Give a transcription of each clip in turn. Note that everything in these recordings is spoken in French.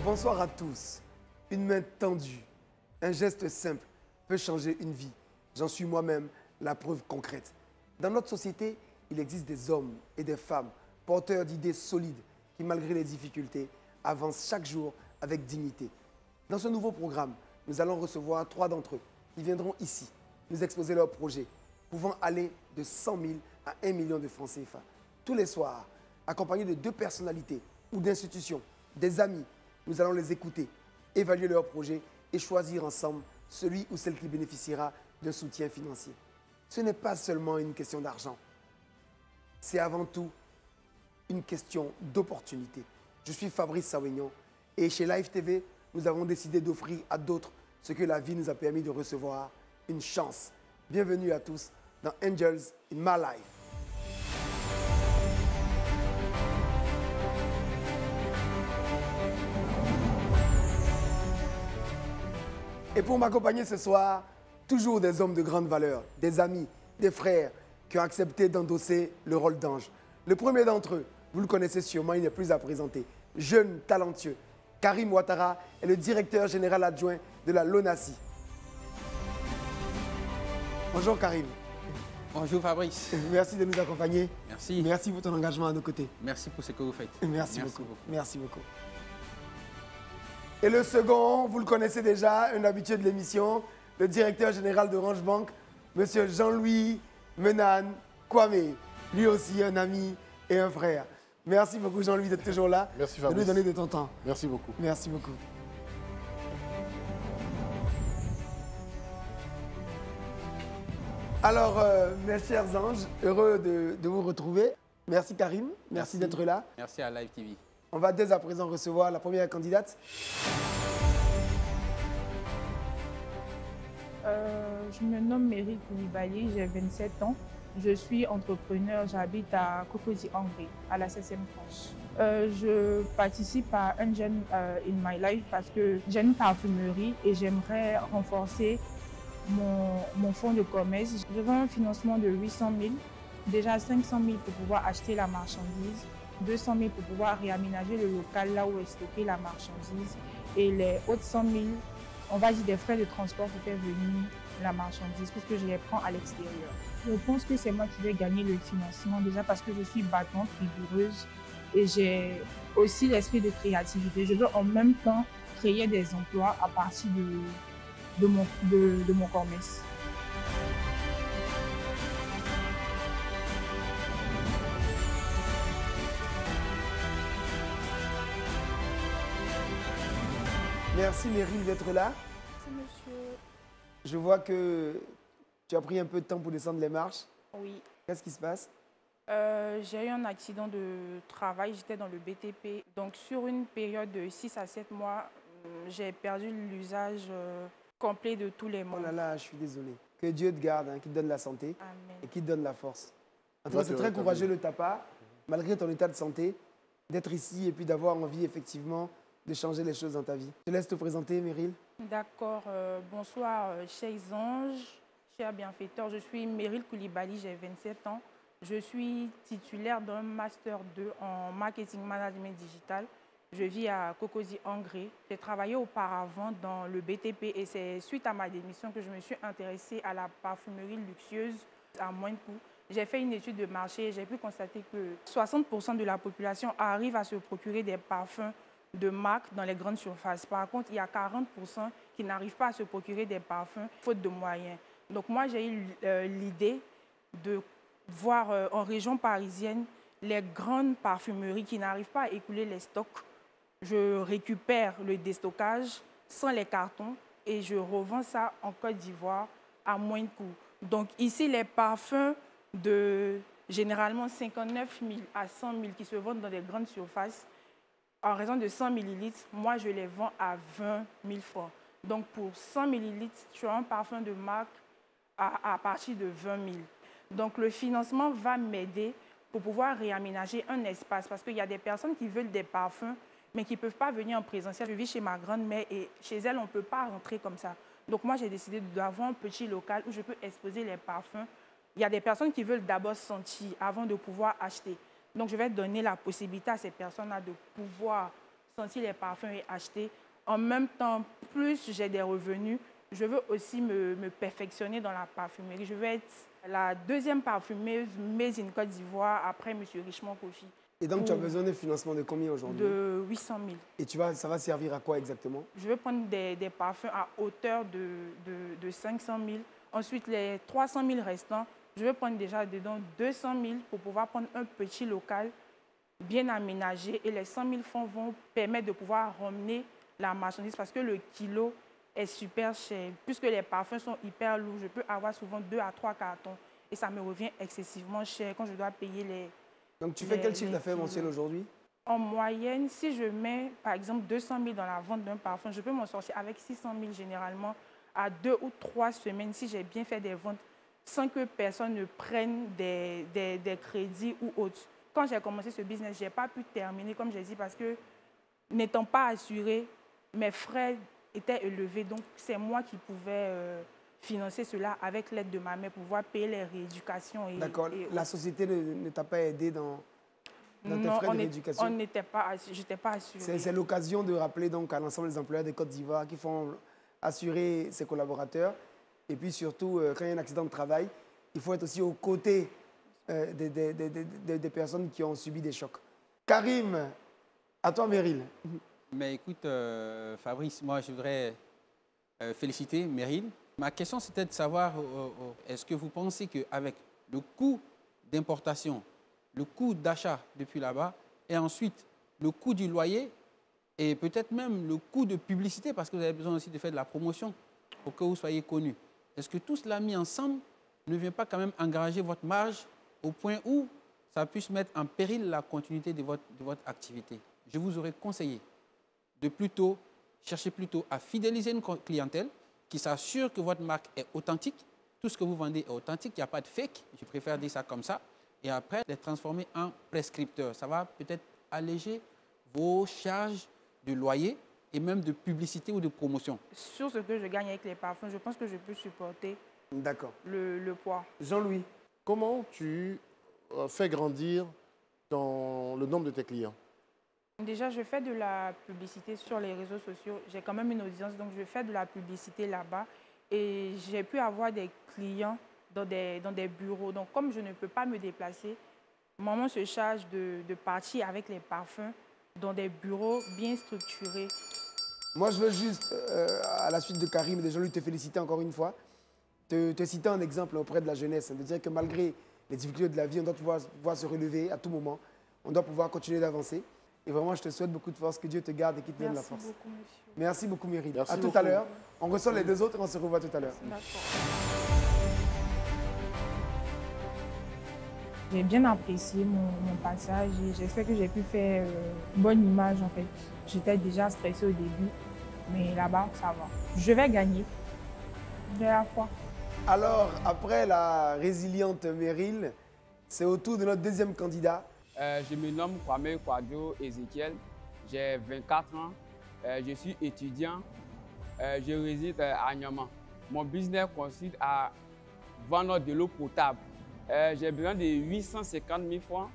Bonsoir à tous. Une main tendue, un geste simple peut changer une vie. J'en suis moi-même la preuve concrète. Dans notre société, il existe des hommes et des femmes porteurs d'idées solides qui, malgré les difficultés, avancent chaque jour avec dignité. Dans ce nouveau programme, nous allons recevoir 3 d'entre eux qui viendront ici nous exposer leurs projets, pouvant aller de 100 000 à 1 million de francs CFA. Tous les soirs, accompagnés de 2 personnalités ou d'institutions, des amis, nous allons les écouter, évaluer leurs projets et choisir ensemble celui ou celle qui bénéficiera d'un soutien financier. Ce n'est pas seulement une question d'argent, c'est avant tout une question d'opportunité. Je suis Fabrice Sawignon et chez Live TV, nous avons décidé d'offrir à d'autres ce que la vie nous a permis de recevoir, une chance. Bienvenue à tous dans Angels in My Life. Et pour m'accompagner ce soir, toujours des hommes de grande valeur, des amis, des frères qui ont accepté d'endosser le rôle d'ange. Le premier d'entre eux, vous le connaissez sûrement, il n'est plus à présenter. Jeune, talentueux, Karim Ouattara est le directeur général adjoint de la LONASI. Bonjour Karim. Bonjour Fabrice. Merci de nous accompagner. Merci. Merci pour ton engagement à nos côtés. Merci pour ce que vous faites. Merci beaucoup. Merci beaucoup. Et le second, vous le connaissez déjà, un habitué de l'émission, le directeur général d'Orange Bank, M. Jean-Louis Menane Kwame. Lui aussi un ami et un frère. Merci beaucoup Jean-Louis d'être toujours là. Merci De Fabrice. nous donner de ton temps. Merci beaucoup. Merci beaucoup. Alors, mes chers anges, heureux de vous retrouver. Merci Karim, merci d'être là. Merci à Live TV. On va dès à présent recevoir la première candidate. Je me nomme Meryl Koulibaly, j'ai 27 ans. Je suis entrepreneur, j'habite à Cocody-Anglais, à la 7e tranche. Je participe à Angel in My Life parce que j'ai une parfumerie et j'aimerais renforcer mon fonds de commerce. Je veux un financement de 800 000, déjà 500 000 pour pouvoir acheter la marchandise, 200 000 pour pouvoir réaménager le local là où est stockée la marchandise et les autres 100 000, on va dire des frais de transport pour faire venir la marchandise puisque je les prends à l'extérieur. Je pense que c'est moi qui vais gagner le financement déjà parce que je suis battante, rigoureuse et j'ai aussi l'esprit de créativité. Je veux en même temps créer des emplois à partir de mon commerce. Merci Meryl d'être là. Merci monsieur. Je vois que tu as pris un peu de temps pour descendre les marches. Oui. Qu'est-ce qui se passe? J'ai eu un accident de travail, j'étais dans le BTP. Donc sur une période de 6 à 7 mois, j'ai perdu l'usage complet de tous les Oh membres. là là, je suis désolé. Que Dieu te garde, hein, qu'il te donne la santé Amen. et qu'il te donne la force. En tout cas, c'est très courageux de ta part, malgré ton état de santé, d'être ici et puis d'avoir envie effectivement de changer les choses dans ta vie. Je te laisse te présenter, Meryl. D'accord. Bonsoir, chers anges, chers bienfaiteurs. Je suis Meryl Koulibaly, j'ai 27 ans. Je suis titulaire d'un Master 2 en Marketing Management Digital. Je vis à Cocody-Anglais. J'ai travaillé auparavant dans le BTP et c'est suite à ma démission que je me suis intéressée à la parfumerie luxueuse à moindre coût. J'ai fait une étude de marché et j'ai pu constater que 60% de la population arrive à se procurer des parfums de marque dans les grandes surfaces. Par contre, il y a 40% qui n'arrivent pas à se procurer des parfums faute de moyens. Donc moi, j'ai eu l'idée de voir en région parisienne les grandes parfumeries qui n'arrivent pas à écouler les stocks. Je récupère le déstockage sans les cartons et je revends ça en Côte d'Ivoire à moindre coût. Donc ici, les parfums de généralement 59 000 à 100 000 qui se vendent dans des grandes surfaces, en raison de 100 ml, moi je les vends à 20 000 francs. Donc pour 100 ml, tu as un parfum de marque à partir de 20 000. Donc le financement va m'aider pour pouvoir réaménager un espace parce qu'il y a des personnes qui veulent des parfums mais qui ne peuvent pas venir en présentiel. Je vis chez ma grand-mère et chez elle, on ne peut pas rentrer comme ça. Donc moi, j'ai décidé d'avoir un petit local où je peux exposer les parfums. Il y a des personnes qui veulent d'abord sentir avant de pouvoir acheter. Donc je vais donner la possibilité à ces personnes-là de pouvoir sentir les parfums et acheter. En même temps, plus j'ai des revenus, je veux aussi me perfectionner dans la parfumerie. Je veux être la deuxième parfumeuse made in Côte d'Ivoire après M. Richemont Kofi. Et donc, tu as besoin de financement de combien aujourd'hui? De 800 000. Et ça va servir à quoi exactement? Je veux prendre des parfums à hauteur de 500 000. Ensuite, les 300 000 restants, je veux prendre déjà dedans 200 000 pour pouvoir prendre un petit local bien aménagé. Et les 100 000 francs vont permettre de pouvoir ramener la marchandise parce que le kilo est super cher. Puisque les parfums sont hyper lourds, je peux avoir souvent 2 à 3 cartons. Et ça me revient excessivement cher quand je dois payer les... Donc, tu fais quel chiffre d'affaires mensuel aujourd'hui? En moyenne, si je mets, par exemple, 200 000 dans la vente d'un parfum, je peux m'en sortir avec 600 000 généralement à 2 ou 3 semaines si j'ai bien fait des ventes sans que personne ne prenne des crédits ou autres. Quand j'ai commencé ce business, je n'ai pas pu terminer, comme j'ai dit, parce que n'étant pas assurée, mes frais étaient élevés. Donc, c'est moi qui pouvais financer cela avec l'aide de ma mère pour pouvoir payer les rééducations. D'accord. La société ne t'a pas aidé dans tes frais de rééducation? Non, je n'étais pas assurée. C'est l'occasion de rappeler donc à l'ensemble des employeurs de Côte d'Ivoire qui font assurer ses collaborateurs. Et puis surtout, quand il y a un accident de travail, il faut être aussi aux côtés des personnes qui ont subi des chocs. Karim, à toi Meryl. Mais écoute, Fabrice, moi je voudrais féliciter Meryl. Ma question c'était de savoir, est-ce que vous pensez qu'avec le coût d'importation, le coût d'achat depuis là-bas, et ensuite le coût du loyer, et peut-être même le coût de publicité, parce que vous avez besoin aussi de faire de la promotion pour que vous soyez connu, est-ce que tout cela mis ensemble ne vient pas quand même engager votre marge au point où ça puisse mettre en péril la continuité de votre activité? Je vous aurais conseillé de chercher plutôt à fidéliser une clientèle qui s'assure que votre marque est authentique. Tout ce que vous vendez est authentique, il n'y a pas de fake. Je préfère dire ça comme ça. Et après, les transformer en prescripteurs. Ça va peut-être alléger vos charges de loyer et même de publicité ou de promotion. Sur ce que je gagne avec les parfums, je pense que je peux supporter le poids. Jean-Louis, comment tu fais grandir le nombre de tes clients? Déjà, je fais de la publicité sur les réseaux sociaux. J'ai quand même une audience, donc je fais de la publicité là-bas. Et j'ai pu avoir des clients dans des bureaux. Donc, comme je ne peux pas me déplacer, maman se charge de partir avec les parfums dans des bureaux bien structurés. moi je veux juste, à la suite de Karim et de Jean-Louis, te féliciter encore une fois, te citer un exemple auprès de la jeunesse, de dire que malgré les difficultés de la vie, on doit pouvoir se relever à tout moment, on doit pouvoir continuer d'avancer. Et vraiment, je te souhaite beaucoup de force, que Dieu te garde et qu'il te donne la force. Merci beaucoup, monsieur. Merci beaucoup, Meryl. Merci à tout beaucoup. à l'heure. On reçoit les deux autres et on se revoit tout à l'heure. D'accord. J'ai bien apprécié mon passage et j'espère que j'ai pu faire une bonne image en fait. J'étais déjà stressée au début, mais là-bas, ça va. Je vais gagner. J'ai la foi. Alors, après la résiliente Meryl, c'est au tour de notre deuxième candidat. Je me nomme Kwame Kwadjo Ezekiel, j'ai 24 ans, je suis étudiant, je réside à Niamey. Mon business consiste à vendre de l'eau potable. J'ai besoin de 850 000 francs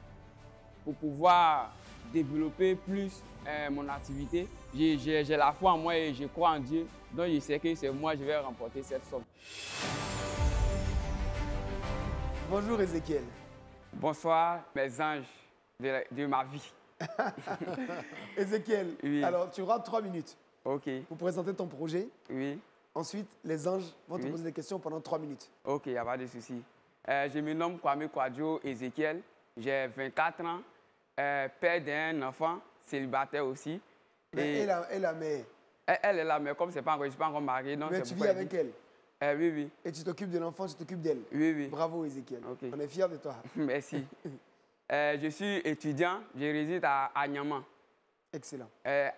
pour pouvoir développer plus mon activité. J'ai la foi en moi et je crois en Dieu, donc je sais que c'est moi qui vais remporter cette somme. Bonjour Ezekiel. Bonsoir mes anges de ma vie. Ezekiel, Oui. alors tu auras 3 minutes Ok, pour présenter ton projet. oui. Ensuite, les anges vont te Oui. poser des questions pendant 3 minutes. Ok, il n'y a pas de souci. Je me nomme Kwame Kwadjo Ezekiel, j'ai 24 ans, père d'un enfant, célibataire aussi. Mais Et elle a mais elle est là, mais comme je ne suis pas encore marié, donc c'est tu vis pourquoi avec elle. Oui, oui, Et tu t'occupes de l'enfant, tu t'occupes d'elle. oui, oui. Bravo Ezekiel. Ok. On est fiers de toi. Merci. Je suis étudiant, je réside à Niamey. Excellent.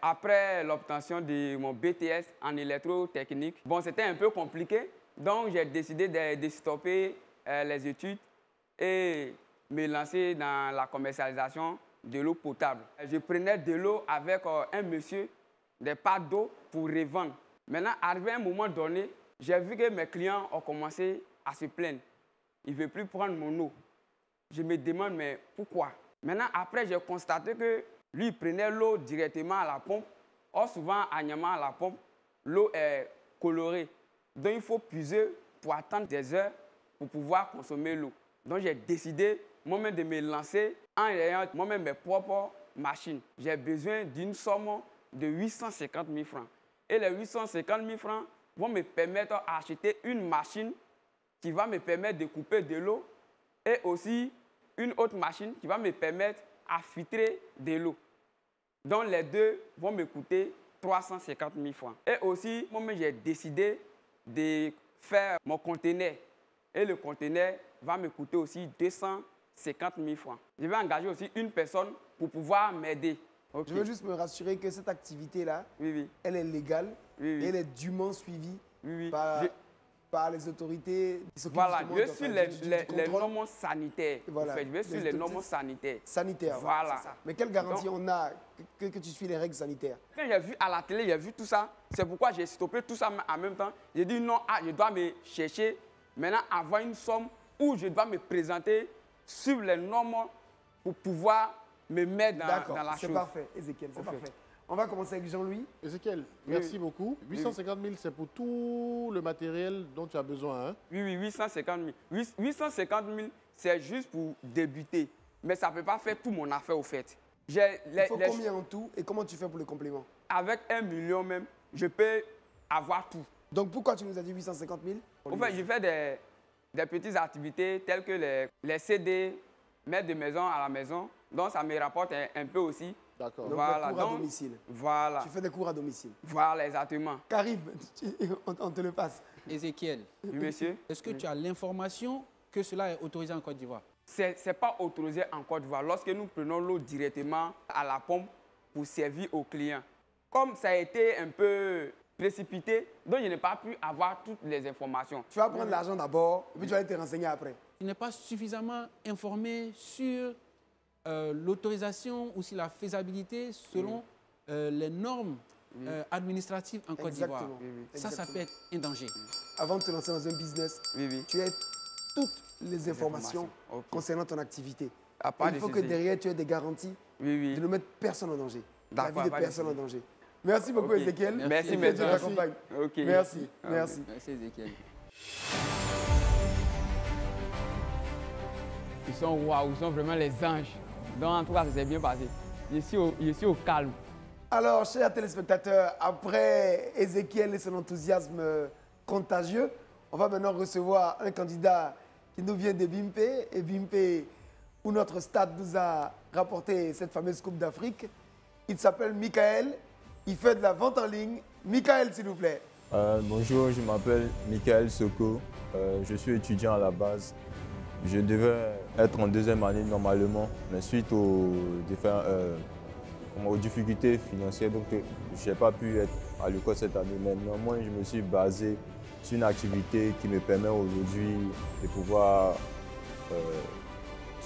Après l'obtention de mon BTS en électrotechnique, bon, c'était un peu compliqué, donc j'ai décidé de stopper les études et me lancer dans la commercialisation de l'eau potable. Je prenais de l'eau avec un monsieur, des pâtes d'eau pour revendre. Maintenant, arrivé à un moment donné, j'ai vu que mes clients ont commencé à se plaindre. Ils ne veulent plus prendre mon eau. Je me demande, mais pourquoi? Maintenant, après, j'ai constaté que Lui, il prenait l'eau directement à la pompe. Or, souvent, à Niamey, à la pompe, l'eau est colorée. Donc, il faut puiser pour attendre des heures pour pouvoir consommer l'eau. Donc, j'ai décidé moi-même de me lancer en ayant moi-même mes propres machines. J'ai besoin d'une somme de 850 000 francs. Et les 850 000 francs vont me permettre d'acheter une machine qui va me permettre de couper de l'eau et aussi une autre machine qui va me permettre à filtrer de l'eau. Donc, les deux vont me coûter 350 000 francs. Et aussi, moi-même, j'ai décidé de faire mon conteneur. Et le conteneur va me coûter aussi 250 000 francs. Je vais engager aussi une personne pour pouvoir m'aider. Okay. Je veux juste me rassurer que cette activité-là, oui. Elle est légale et elle est dûment suivie par les autorités. Voilà, je suis les normes sanitaires. Voilà. En fait, je vais suivre les normes sanitaires. Sanitaires, voilà. Mais quelle garantie on a que tu suis les règles sanitaires? Quand j'ai vu à la télé, j'ai vu tout ça. C'est pourquoi j'ai stoppé tout ça en même temps. J'ai dit non, je dois me chercher, maintenant avoir une somme où je dois me présenter sur les normes pour pouvoir me mettre dans la chose. C'est parfait, Ézéchiel, c'est parfait. On va commencer avec Jean-Louis. Ézéchiel, merci beaucoup. 850 000, c'est pour tout le matériel dont tu as besoin, hein? Oui, 850 000. 850 000, c'est juste pour débuter. Mais ça ne peut pas faire tout mon affaire, au fait. Il faut combien en tout et comment tu fais pour le complément? Avec 1 million même, je peux avoir tout. Donc pourquoi tu nous as dit 850 000? En fait, je fais des petites activités telles que les CD, mettre de maison à la maison. Donc, ça me rapporte un peu aussi. D'accord. Donc, voilà. Des cours à domicile. Voilà. Tu fais des cours à domicile. Voilà, exactement. Karim, on te le passe. Ézéchiel. Oui, monsieur. Est-ce que tu as l'information que cela est autorisé en Côte d'Ivoire? Ce n'est pas autorisé en Côte d'Ivoire lorsque nous prenons l'eau directement à la pompe pour servir aux clients. Comme ça a été un peu précipité, donc je n'ai pas pu avoir toutes les informations. Tu vas prendre l'argent d'abord, et puis tu vas aller te renseigner après. Tu n'es pas suffisamment informé sur l'autorisation ou sur la faisabilité selon les normes administratives en Côte d'Ivoire. Ça peut être un danger. Avant de te lancer dans un business, tu as toutes les informations concernant ton activité. Il faut que derrière, tu aies des garanties de ne mettre personne en danger. La vie de personne en danger. Merci beaucoup, Ézéchiel. Merci, Dieu t'accompagne. Merci. Merci, Ézéchiel. Ils sont waouh, ils sont vraiment les anges. Donc, en tout cas, ça s'est bien passé. Je suis au calme. Alors, chers téléspectateurs, après Ézéchiel et son enthousiasme contagieux, on va maintenant recevoir un candidat qui nous vient de Bimpe. Et Bimpe, où notre stade nous a rapporté cette fameuse Coupe d'Afrique. Il s'appelle Michael. Il fait de la vente en ligne. Michael, s'il vous plaît. Bonjour, je m'appelle Michael Soko. Je suis étudiant à la base. Je devais être en deuxième année normalement, mais suite aux difficultés financières, donc je n'ai pas pu être à l'école cette année. Mais néanmoins, je me suis basé sur une activité qui me permet aujourd'hui de pouvoir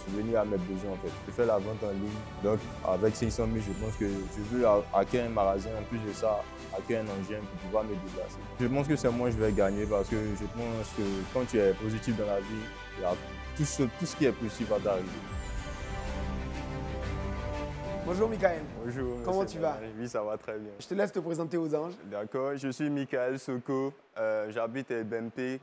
subvenir à mes besoins. En fait. Je fais la vente en ligne, donc avec 500 000, je pense que je veux acquérir un magasin, en plus de ça, acquérir un engin pour pouvoir me déplacer. Je pense que c'est moi que je vais gagner parce que je pense que quand tu es positif dans la vie, il y a tout ce qui est possible va t'arriver. Bonjour Michael. Bonjour. Comment tu vas? Oui, ça va très bien. Je te laisse te présenter aux anges. D'accord, je suis Michael Soko, j'habite à BMP.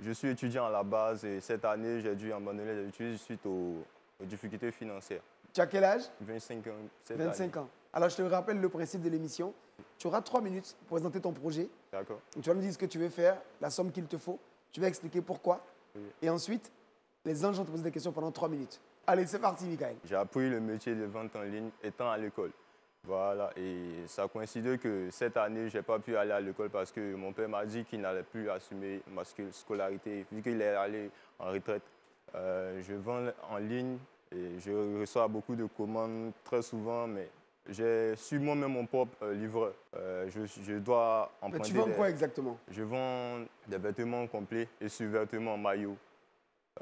Je suis étudiant à la base et cette année, j'ai dû abandonner les études suite aux difficultés financières. Tu as quel âge? 25 ans. 25 ans. Alors, je te rappelle le principe de l'émission. Tu auras 3 minutes pour présenter ton projet. D'accord. Tu vas me dire ce que tu veux faire, la somme qu'il te faut. Tu vas expliquer pourquoi. Oui. Et ensuite, les anges vont te poser des questions pendant 3 minutes. Allez, c'est parti, Michael. J'ai appris le métier de vente en ligne étant à l'école. Voilà, et ça coïncide que cette année, je n'ai pas pu aller à l'école parce que mon père m'a dit qu'il n'allait plus assumer ma scolarité, vu qu'il est allé en retraite. Je vends en ligne et je reçois beaucoup de commandes très souvent, mais j'ai su moi-même mon propre livreur. Je dois emprunter. Mais tu vends quoi exactement? Je vends des vêtements complets et sous-vêtements maillots.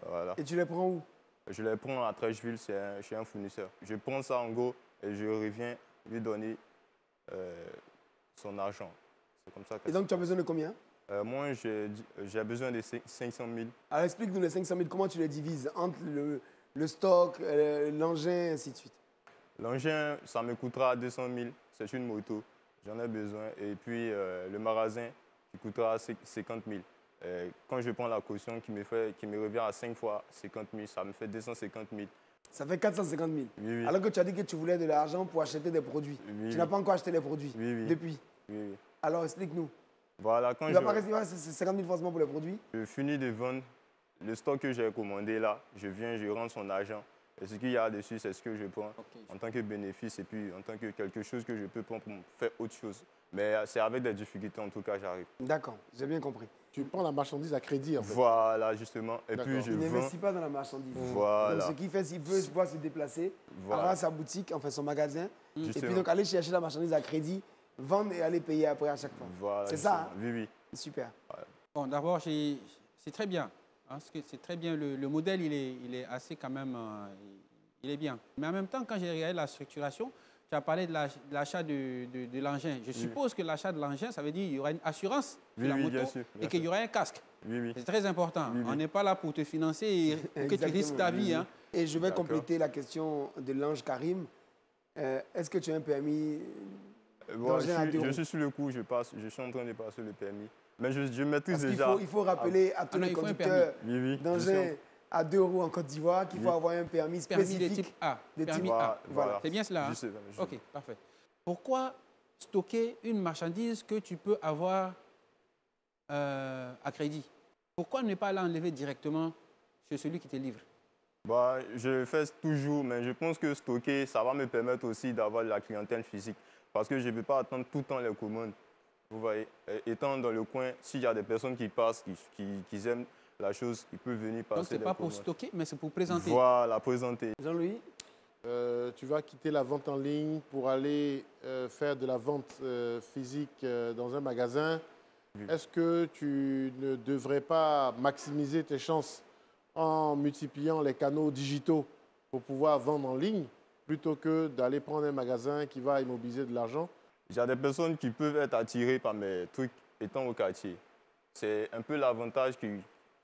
Voilà. Et tu les prends où? Je les prends à Trècheville, chez un fournisseur. Je prends ça en gros et je reviens lui donner son argent. C'est comme ça que. Et donc tu as besoin de combien? Moi, j'ai besoin de 500 000. Alors explique-nous les 500 000, comment tu les divises entre le stock, l'engin, ainsi de suite. L'engin, ça me coûtera 200 000. C'est une moto. J'en ai besoin. Et puis, le magasin qui coûtera 50 000. Quand je prends la caution qui me revient à 5 fois 50 000, ça me fait 250 000. Ça fait 450 000. Oui, oui. Alors que tu as dit que tu voulais de l'argent pour acheter des produits. Oui, Tu n'as pas encore acheté les produits oui. depuis. Oui, oui. Alors explique-nous. Voilà, quand Tu ne vas pas rester 50 000 forcément pour les produits. je finis de vendre le stock que j'ai commandé là, je viens, je rends son argent. Et ce qu'il y a dessus, c'est ce que je prends en tant que bénéfice et puis en tant que quelque chose que je peux prendre pour faire autre chose. Mais c'est avec des difficultés, en tout cas, j'arrive. D'accord, j'ai bien compris. Tu prends la marchandise à crédit, en fait. Voilà, justement. Et puis je Il vends. n'investit pas dans la marchandise. Voilà. Donc, ce qu'il fait, s'il veut pouvoir se déplacer, Voilà. avoir sa boutique, enfin son magasin, et puis Justement. donc aller chercher la marchandise à crédit, vendre et aller payer après à chaque fois. Voilà, C'est ça, justement. Oui, oui. Super. Bon, d'abord, c'est très bien. Hein, c'est très bien. Le modèle, il est assez quand même, il est bien. Mais en même temps, quand j'ai regardé la structuration, tu as parlé de l'achat de l'engin. Je suppose que l'achat de l'engin, ça veut dire qu'il y aura une assurance sur la moto bien sûr, bien et qu'il y aura un casque. Oui, oui. C'est très important. Oui, oui. On n'est pas là pour te financer et pour que tu risques ta vie. Hein. Et je vais D'accord. compléter la question de l'ange Karim. Est-ce que tu as un permis Bon, d'engin à deux je roues? suis sur le coup, je suis en train de passer le permis. Mais je maîtrise Parce qu'il déjà. il faut rappeler à tous non, les il faut un conducteurs Oui, oui. d'engins à 2 roues en Côte d'Ivoire qu'il faut Oui. avoir un permis Permis de spécifique. type A. de Permis type A. Voilà. C'est bien cela. Hein? Je sais, je sais. OK, parfait. Pourquoi stocker une marchandise que tu peux avoir à crédit? Pourquoi ne pas l'enlever directement chez celui qui te livre? Bah, je le fais toujours, mais je pense que stocker, ça va me permettre aussi d'avoir de la clientèle physique. Parce que je ne peux pas attendre tout le temps les commandes. Vous voyez, étant dans le coin, s'il y a des personnes qui passent, qui aiment la chose, ils peuvent venir passer. Donc, ce n'est les pas pour commandes. stocker, mais c'est pour présenter. Voilà, présenter. Jean-Louis, Tu vas quitter la vente en ligne pour aller faire de la vente physique dans un magasin. Oui. Est-ce que tu ne devrais pas maximiser tes chances en multipliant les canaux digitaux pour pouvoir vendre en ligne plutôt que d'aller prendre un magasin qui va immobiliser de l'argent? Il y a des personnes qui peuvent être attirées par mes trucs étant au quartier. C'est un peu l'avantage que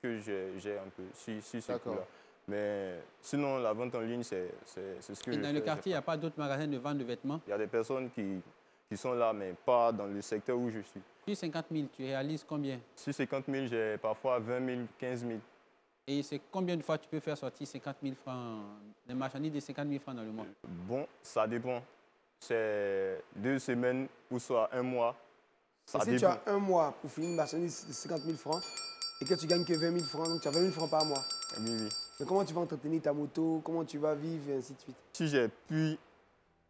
j'ai un peu sur ce D'accord. coup-là. Mais sinon, la vente en ligne, c'est ce que Et je dans fais. le quartier, il n'y a pas d'autres magasins de vente de vêtements. Il y a des personnes qui sont là, mais pas dans le secteur où je suis. Sur 50 000, tu réalises combien? Sur 50 000, j'ai parfois 20 000, 15 000. Et c'est combien de fois tu peux faire sortir 50 000 francs, des marchandises de 50 000 francs dans le mois? Bon, ça dépend. C'est 2 semaines ou soit 1 mois. Ça si tu dépend. as un mois pour finir une marchandise de 50 000 francs et que tu gagnes que 20 000 francs, donc tu as 20 000 francs par mois. Oui, oui. Mais comment tu vas entretenir ta moto, comment tu vas vivre et ainsi de suite? Si j'ai pu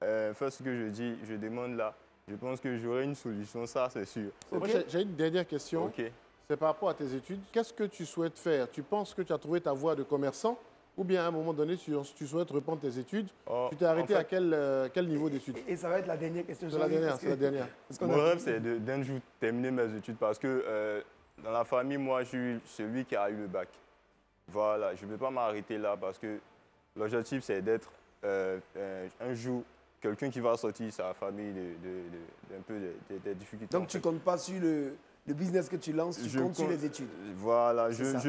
faire ce que je dis, je demande là, je pense que j'aurai une solution, ça c'est sûr. Moi, Ok. j'ai une dernière question. Ok. C'est par rapport à tes études. Qu'est-ce que tu souhaites faire? Tu penses que tu as trouvé ta voie de commerçant ou bien à un moment donné, tu souhaites reprendre tes études? Oh, Tu t'es arrêté en à fait, quel niveau d'études? Et ça va être la dernière question. C'est la Jean-Louis, dernière, parce c'est la que- dernière. parce qu'on Mon a rêve, fini. c'est d'un jour terminer mes études parce que dans la famille, moi, je suis celui qui a eu le bac. Voilà, je ne peux pas m'arrêter là parce que l'objectif, c'est d'être un jour quelqu'un qui va sortir sa famille d'un peu des difficultés. Donc en tu fait. comptes pas sur le business que tu lances, tu Je comptes sur compte- les études. Voilà, C'est ça.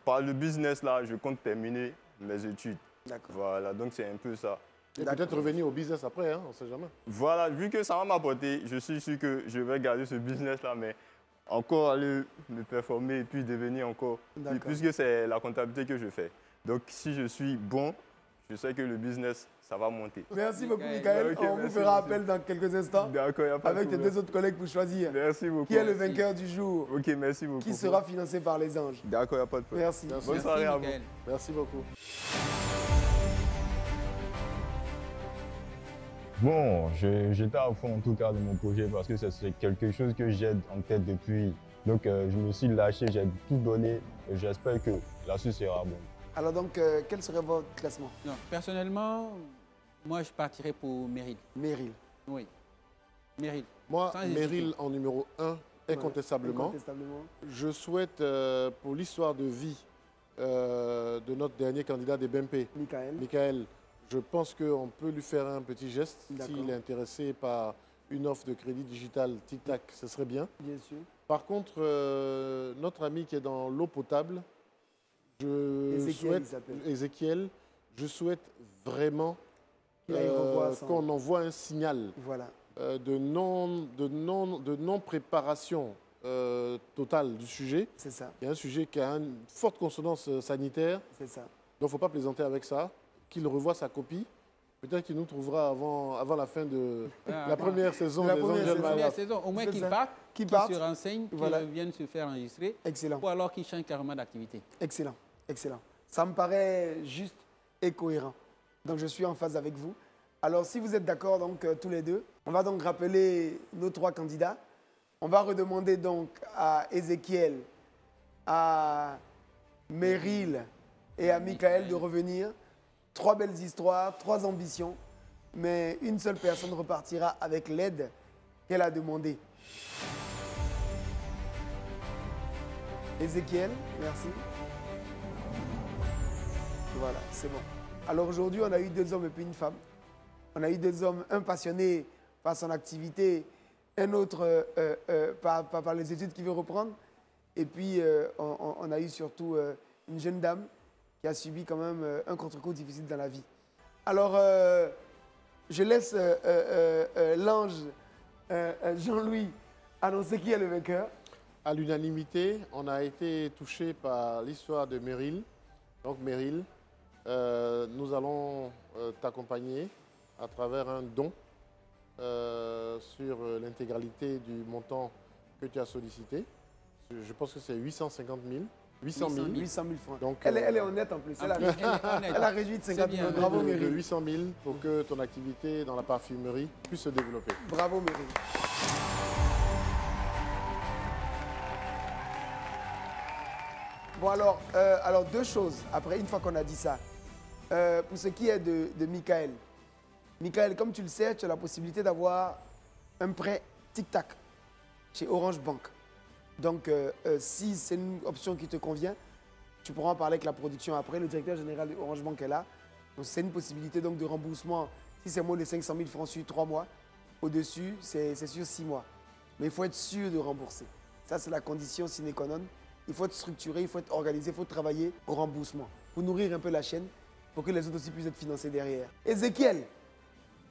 par le business là, je compte terminer mes études. D'accord. Voilà, donc c'est un peu ça. Et D'accord. peut-être revenir au business après, hein, on ne sait jamais. Voilà, vu que ça va m'apporter, je suis sûr que je vais garder ce business-là, mais encore aller me performer et puis devenir encore, D'accord. puisque c'est la comptabilité que je fais. Donc si je suis bon, je sais que le business, ça va monter. Merci beaucoup, Michael. Michael. Ok, On vous merci, fera monsieur. appel dans quelques instants D'accord, il n'y a pas de avec tes problème. deux autres collègues pour choisir Merci beaucoup. qui est le vainqueur du jour, Ok, merci beaucoup. qui sera financé par les anges. D'accord, il n'y a pas de problème. Merci. Merci. Bonne soirée à vous. Michael. Merci beaucoup. Bon, j'étais à fond en tout cas de mon projet parce que c'est quelque chose que j'ai en tête depuis. Donc je me suis lâché, j'ai tout donné et j'espère que la suite sera bonne. Alors donc, quel serait votre classement? Non, personnellement, moi, je partirais pour Meryl. Meryl. Oui. Meryl. Moi, Sans hésiter. Meryl en numéro 1, incontestablement. Incontestablement. Je souhaite, pour l'histoire de vie de notre dernier candidat des BMP, Michael. Michael, je pense qu'on peut lui faire un petit geste. D'accord. S'il est intéressé par une offre de crédit digital Tic-Tac, ce serait bien. Bien sûr. Par contre, notre ami qui est dans l'eau potable, Ézéchiel, il s'appelle. Ézéchiel, je souhaite vraiment qu'on envoie un signal Voilà. de non-préparation totale du sujet. C'est ça. Il y a un sujet qui a une forte consonance sanitaire. C'est ça. Donc, il ne faut pas plaisanter avec ça. Qu'il revoie sa copie. Peut-être qu'il nous trouvera avant la fin de la première saison des Angel Malas. Au moins qu'ils partent, qu'ils se renseignent, qu'ils viennent se faire enregistrer. Excellent. Ou alors qu'ils changent carrément d'activité. Excellent. Excellent. Ça me paraît juste et cohérent. Donc, je suis en phase avec vous. Alors, si vous êtes d'accord, donc, tous les deux, on va donc rappeler nos 3 candidats. On va redemander donc à Ézéchiel, à Meryl et à Michael de revenir. 3 belles histoires, 3 ambitions, mais une seule personne repartira avec l'aide qu'elle a demandée. Ézéchiel, merci. Voilà, c'est bon. Alors aujourd'hui, on a eu 2 hommes et puis une femme. On a eu 2 hommes, un passionné par son activité, un autre par les études qu'il veut reprendre. Et puis, on a eu surtout une jeune dame qui a subi quand même un contre-coup difficile dans la vie. Alors, je laisse l'ange Jean-Louis annoncer qui est le vainqueur. À l'unanimité, on a été touché par l'histoire de Meryl. Donc Meryl, nous allons t'accompagner à travers un don sur l'intégralité du montant que tu as sollicité. Je pense que c'est 850 000. 800 000 francs. Donc, elle est honnête en plus. Elle a réduit de 50 000. Bravo Meryl. 800 000 pour que ton activité dans la parfumerie puisse se développer. Bravo Meryl. Bon alors 2 choses. Après, une fois qu'on a dit ça, pour ce qui est de Michael. Michael, comme tu le sais, tu as la possibilité d'avoir un prêt tic-tac chez Orange Bank. Donc, si c'est une option qui te convient, tu pourras en parler avec la production après. Le directeur général de Orange Bank est là. Donc, c'est une possibilité donc, de remboursement. Si c'est moins de 500 000 francs sur 3 mois, au-dessus, c'est sur 6 mois. Mais il faut être sûr de rembourser. Ça, c'est la condition sine qua non. Il faut être structuré, il faut être organisé, il faut travailler au remboursement pour nourrir un peu la chaîne, pour que les autres aussi puissent être financés derrière. Ézéchiel,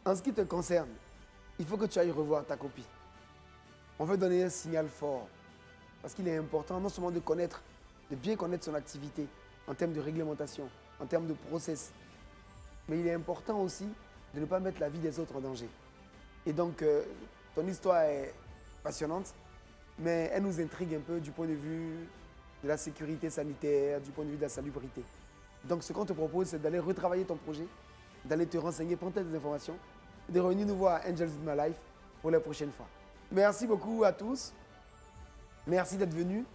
en ce qui te concerne, il faut que tu ailles revoir ta copie. On veut donner un signal fort. Parce qu'il est important non seulement de bien connaître son activité en termes de réglementation, en termes de process, mais il est important aussi de ne pas mettre la vie des autres en danger. Et donc, ton histoire est passionnante, mais elle nous intrigue un peu du point de vue de la sécurité sanitaire, du point de vue de la salubrité. Donc, ce qu'on te propose, c'est d'aller retravailler ton projet, d'aller te renseigner, prendre des informations, et de revenir nous voir à Angels in My Life pour la prochaine fois. Merci beaucoup à tous. Merci d'être venu.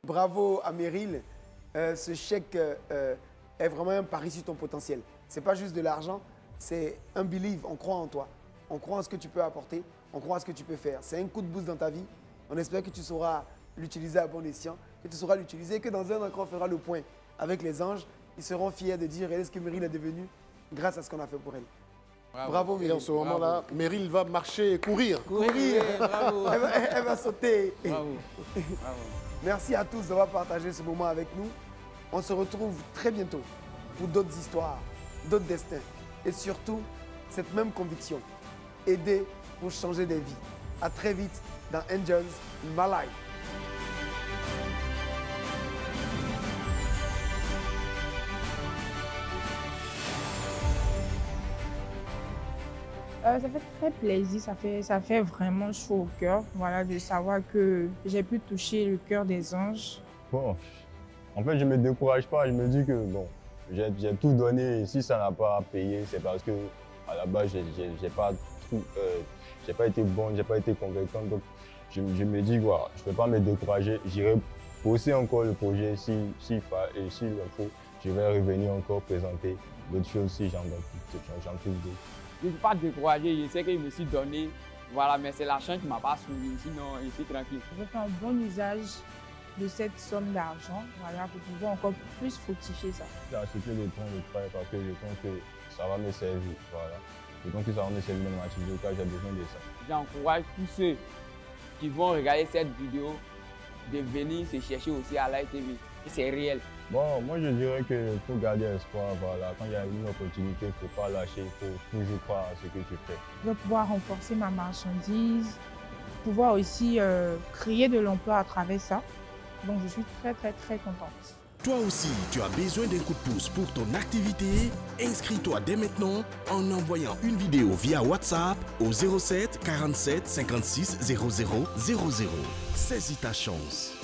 Bravo à Meryl. Ce chèque est vraiment un pari sur ton potentiel. Ce n'est pas juste de l'argent, c'est un believe. On croit en toi. On croit en ce que tu peux apporter. On croit en ce que tu peux faire. C'est un coup de boost dans ta vie. On espère que tu sauras l'utiliser à bon escient, que tu sauras l'utiliser et que dans un an, quand on fera le point avec les anges, ils seront fiers de dire est-ce que Meryl est devenue grâce à ce qu'on a fait pour elle. Bravo Meryl. Et en ce moment-là, Meryl va marcher et courir. Courir. Bravo. Elle va sauter. Bravo. Bravo. Merci à tous d'avoir partagé ce moment avec nous. On se retrouve très bientôt pour d'autres histoires, d'autres destins et surtout cette même conviction. Aider pour changer des vies. À très vite dans Angels in My Life. Ça fait très plaisir, ça fait vraiment chaud au cœur, voilà, de savoir que j'ai pu toucher le cœur des anges. Bon, en fait, je ne me décourage pas, je me dis que bon, j'ai tout donné et si ça n'a pas payé, c'est parce que à la base, j'ai pas été bon, j'ai pas été convaincant. Donc, je me dis, voilà, je ne vais pas me décourager, j'irai pousser encore le projet s'il le faut. Je vais revenir encore présenter d'autres choses si j'en trouve d'autres. Je ne suis pas découragé, je sais que je me suis donné, voilà, mais c'est la chance qui ne m'a pas souri, sinon je suis tranquille. Je veux faire un bon usage de cette somme d'argent, voilà, pour pouvoir encore plus fructifier ça. J'ai accepté de prendre le travail parce que je pense que ça va me servir, voilà. Je pense que ça va me servir dans ma activité car j'ai besoin de ça. J'encourage tous ceux qui vont regarder cette vidéo de venir se chercher aussi à Live TV. C'est réel. Bon, moi je dirais qu'il faut garder espoir. Voilà. Quand il y a une opportunité, il ne faut pas lâcher, il faut toujours croire à ce que tu fais. Je veux pouvoir renforcer ma marchandise, pouvoir aussi créer de l'emploi à travers ça. Donc je suis très contente. Toi aussi, tu as besoin d'un coup de pouce pour ton activité? Inscris-toi dès maintenant en envoyant une vidéo via WhatsApp au 07 47 56 00 00. Saisis ta chance.